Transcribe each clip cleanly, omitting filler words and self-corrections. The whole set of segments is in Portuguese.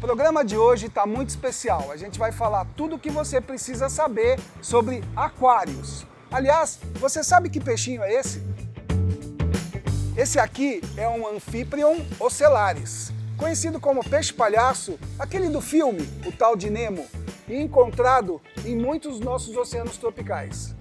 programa de hoje está muito especial. A gente vai falar tudo o que você precisa saber sobre aquários. Aliás, você sabe que peixinho é esse? Esse aqui é um Amphiprion ocellaris, conhecido como peixe-palhaço, aquele do filme, o tal de Nemo, e encontrado em muitos nossos oceanos tropicais.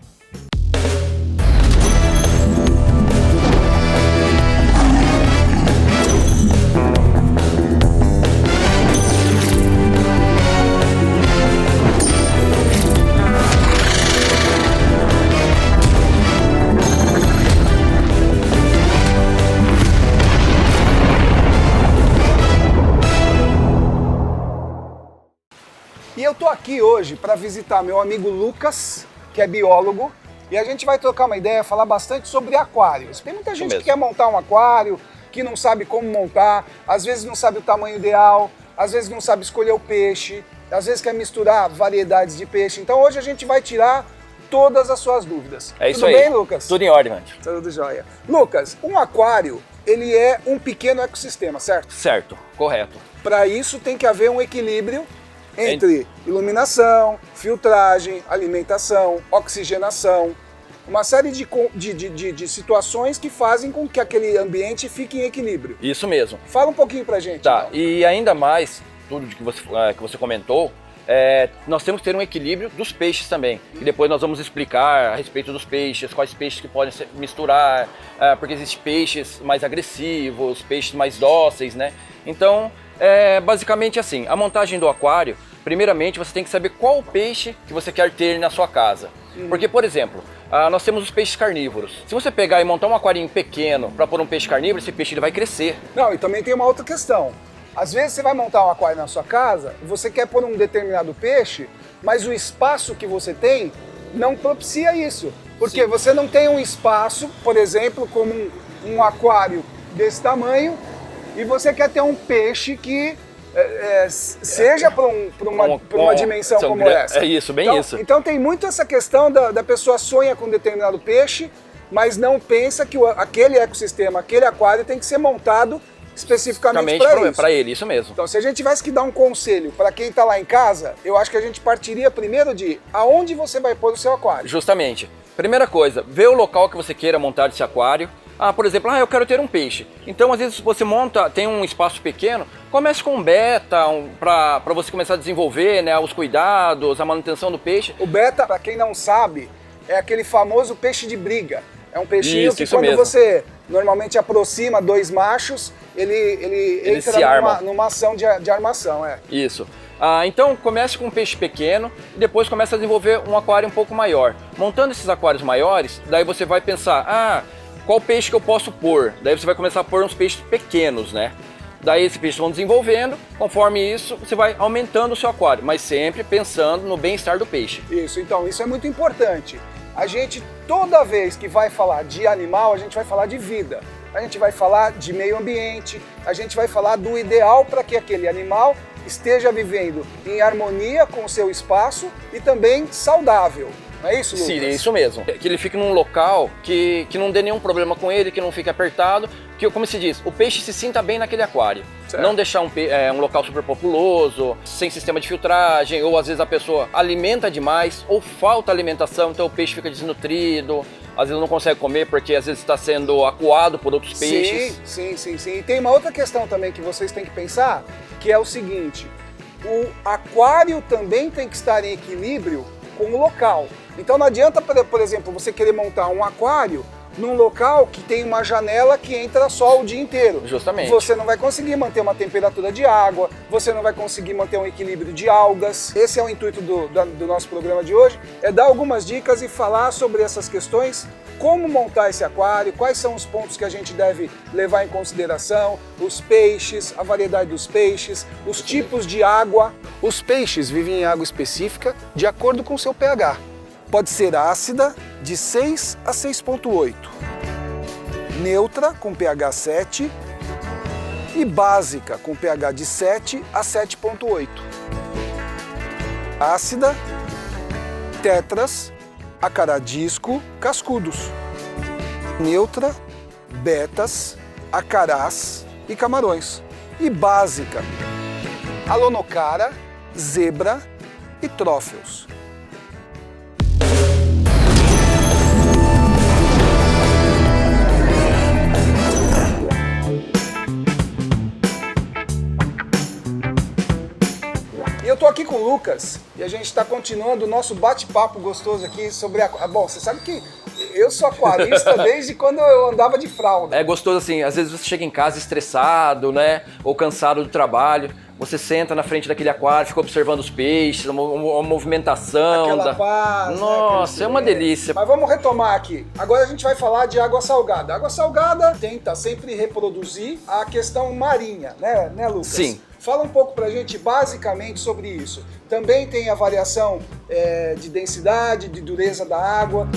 E eu tô aqui hoje para visitar meu amigo Lucas, que é biólogo, e a gente vai trocar uma ideia, falar bastante sobre aquários. Tem muita gente que quer montar um aquário, que não sabe como montar, às vezes não sabe o tamanho ideal, às vezes não sabe escolher o peixe, às vezes quer misturar variedades de peixe. Então hoje a gente vai tirar todas as suas dúvidas. É isso Tudo aí. bem, Lucas? Tudo em ordem, mano. Tudo jóia. Lucas, um aquário, ele é um pequeno ecossistema, certo? Certo, correto. Para isso tem que haver um equilíbrio entre iluminação, filtragem, alimentação, oxigenação, uma série de situações que fazem com que aquele ambiente fique em equilíbrio. Isso mesmo. Fala um pouquinho pra gente. Tá, Então. e ainda mais, tudo que você comentou, nós temos que ter um equilíbrio dos peixes também. E depois nós vamos explicar a respeito dos peixes, quais peixes que podem se misturar, porque existem peixes mais agressivos, peixes mais dóceis, né? Então, basicamente assim, a montagem do aquário, primeiramente você tem que saber qual o peixe que você quer ter na sua casa. Porque, por exemplo, nós temos os peixes carnívoros. Se você pegar e montar um aquarinho pequeno para pôr um peixe carnívoro, esse peixe ele vai crescer. Não, e também tem uma outra questão. Às vezes você vai montar um aquário na sua casa, você quer pôr um determinado peixe, mas o espaço que você tem não propicia isso. Porque você não tem um espaço, por exemplo, como um aquário desse tamanho, e você quer ter um peixe que seja para uma dimensão como essa. É isso, bem então, isso. Então tem muito essa questão da pessoa sonha com um determinado peixe, mas não pensa que aquele ecossistema, aquele aquário tem que ser montado especificamente para ele, isso mesmo. Então, se a gente tivesse que dar um conselho para quem está lá em casa, eu acho que a gente partiria primeiro de aonde você vai pôr o seu aquário. Justamente. Primeira coisa, vê o local que você queira montar esse aquário. Por exemplo, eu quero ter um peixe. Então, às vezes, você tem um espaço pequeno, comece com um beta, para você começar a desenvolver, né, os cuidados, a manutenção do peixe. O beta, para quem não sabe, é aquele famoso peixe de briga. É um peixinho que quando mesmo. você normalmente aproxima dois machos, ele entra numa ação de armação. Isso. Então comece com um peixe pequeno e depois comece a desenvolver um aquário um pouco maior. Montando esses aquários maiores, daí você vai pensar, qual peixe que eu posso pôr? Daí você vai começar a pôr uns peixes pequenos, né? Daí esses peixes vão desenvolvendo, conforme isso você vai aumentando o seu aquário, mas sempre pensando no bem-estar do peixe. Isso, então isso é muito importante. A gente, toda vez que vai falar de animal, a gente vai falar de vida. A gente vai falar de meio ambiente, a gente vai falar do ideal para que aquele animal esteja vivendo em harmonia com o seu espaço e também saudável. Não é isso, Lucas? Sim, é isso mesmo. Que ele fique num local que não dê nenhum problema com ele, que não fique apertado, que, como se diz, o peixe se sinta bem naquele aquário. Certo. Não deixar um local superpopuloso, sem sistema de filtragem, ou às vezes a pessoa alimenta demais, ou falta alimentação, então o peixe fica desnutrido, às vezes não consegue comer porque às vezes está sendo acuado por outros peixes. Sim. E tem uma outra questão também que vocês têm que pensar, que é o seguinte, o aquário também tem que estar em equilíbrio com o local. Então não adianta, por exemplo, você querer montar um aquário num local que tem uma janela que entra sol o dia inteiro. Justamente. Você não vai conseguir manter uma temperatura de água, você não vai conseguir manter um equilíbrio de algas. Esse é o intuito do nosso programa de hoje, é dar algumas dicas e falar sobre essas questões, como montar esse aquário, quais são os pontos que a gente deve levar em consideração, os peixes, a variedade dos peixes, os tipos de água. Os peixes vivem em água específica de acordo com o seu pH. Pode ser ácida, de 6 a 6,8, neutra, com pH 7, e básica, com pH de 7 a 7,8. Ácida, tetras, acaradisco, cascudos. Neutra, betas, acarás e camarões. E básica, Alonocara, zebra e trófeus. E eu tô aqui com o Lucas e a gente está continuando o nosso bate-papo gostoso aqui sobre a... Bom, você sabe que eu sou aquarista desde quando eu andava de fralda. É gostoso assim, às vezes você chega em casa estressado, né, ou cansado do trabalho, você senta na frente daquele aquário, fica observando os peixes, uma movimentação. Aquela paz, nossa, né, é uma delícia. Mas vamos retomar aqui. Agora a gente vai falar de água salgada. A água salgada tenta sempre reproduzir a questão marinha, né Lucas? Sim. Fala um pouco pra gente basicamente sobre isso. Também tem a variação de densidade, de dureza da água.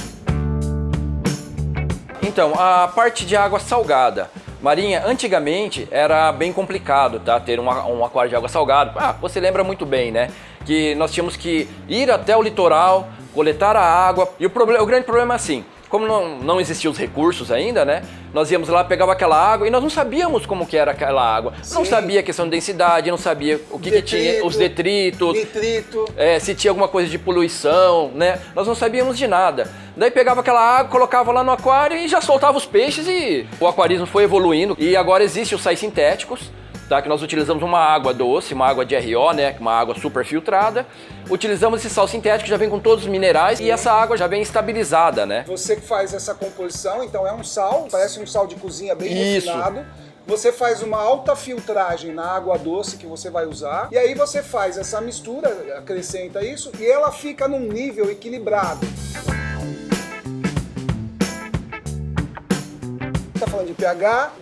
Então, a parte de água salgada marinha, antigamente era bem complicado, tá? Ter um aquário de água salgada. Você lembra muito bem, né? Que nós tínhamos que ir até o litoral, coletar a água. E o grande problema é assim, como não existiam os recursos ainda, né? Nós íamos lá, pegava aquela água e nós não sabíamos como que era aquela água. Sim. Não sabia a questão de densidade, não sabia o que tinha, os detritos, nitrito, se tinha alguma coisa de poluição, né? Nós não sabíamos de nada. Daí pegava aquela água, colocava lá no aquário e já soltava os peixes e o aquarismo foi evoluindo. E agora existem os sais sintéticos, tá? Que nós utilizamos uma água doce, uma água de RO, né? Uma água super filtrada. Utilizamos esse sal sintético, já vem com todos os minerais e essa água já vem estabilizada, né? Você que faz essa composição, então é um sal, parece um sal de cozinha bem Isso. refinado. Você faz uma alta filtragem na água doce que você vai usar e aí você faz essa mistura, acrescenta isso e ela fica num nível equilibrado. Tá falando de pH,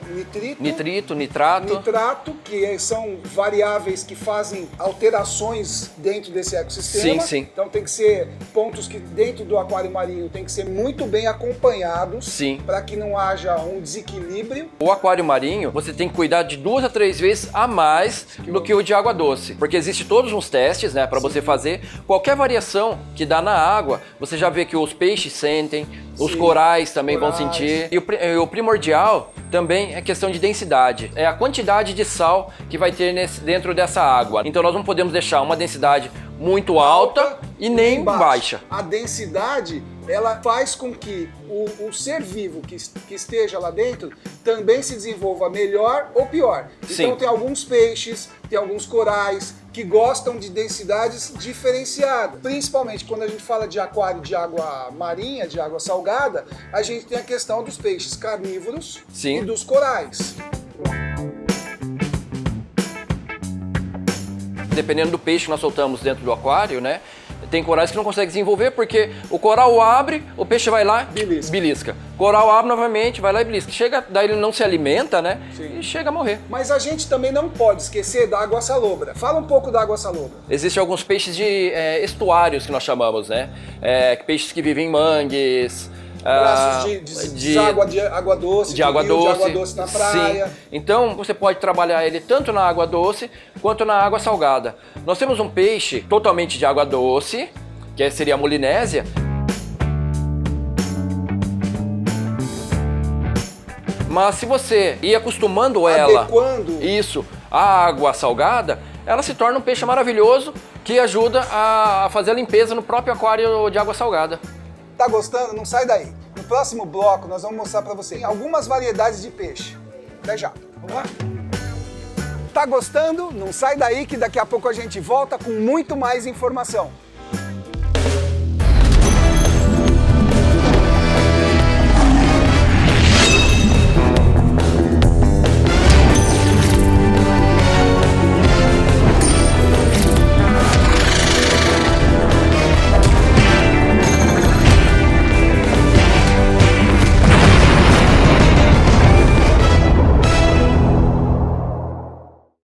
Nitrito, nitrato, que são variáveis que fazem alterações dentro desse ecossistema. Sim. Então tem que ser pontos que dentro do aquário marinho tem que ser muito bem acompanhados para que não haja um desequilíbrio. O aquário marinho, você tem que cuidar de 2 a 3 vezes a mais do que o de água doce. Porque existem todos uns testes, né, para você fazer. Qualquer variação que dá na água, você já vê que os peixes sentem, os corais também vão sentir. E o primordial também é questão de densidade. É a quantidade de sal que vai ter dentro dessa água. Então nós não podemos deixar uma densidade muito alta e nem baixa. A densidade, ela faz com que o ser vivo que esteja lá dentro também se desenvolva melhor ou pior. Então tem alguns peixes, tem alguns corais que gostam de densidades diferenciadas. Principalmente quando a gente fala de aquário de água marinha, de água salgada, a gente tem a questão dos peixes carnívoros e dos corais. Dependendo do peixe que nós soltamos dentro do aquário, né? Tem corais que não conseguem desenvolver porque o coral abre, o peixe vai lá, belisca. Coral abre novamente, vai lá e belisca. Chega, daí ele não se alimenta, né? E chega a morrer. Mas a gente também não pode esquecer da água salobra. Fala um pouco da água salobra. Existem alguns peixes de estuários que nós chamamos, né? Peixes que vivem em mangues. Braços de água doce, de água doce na praia. Sim. Então você pode trabalhar ele tanto na água doce quanto na água salgada. Nós temos um peixe totalmente de água doce, que seria a molinésia. Mas se você ir acostumando ela, a água salgada, ela se torna um peixe maravilhoso que ajuda a fazer a limpeza no próprio aquário de água salgada. Tá gostando? Não sai daí. No próximo bloco nós vamos mostrar para você algumas variedades de peixe. Até já. Vamos lá? Tá gostando? Não sai daí que daqui a pouco a gente volta com muito mais informação.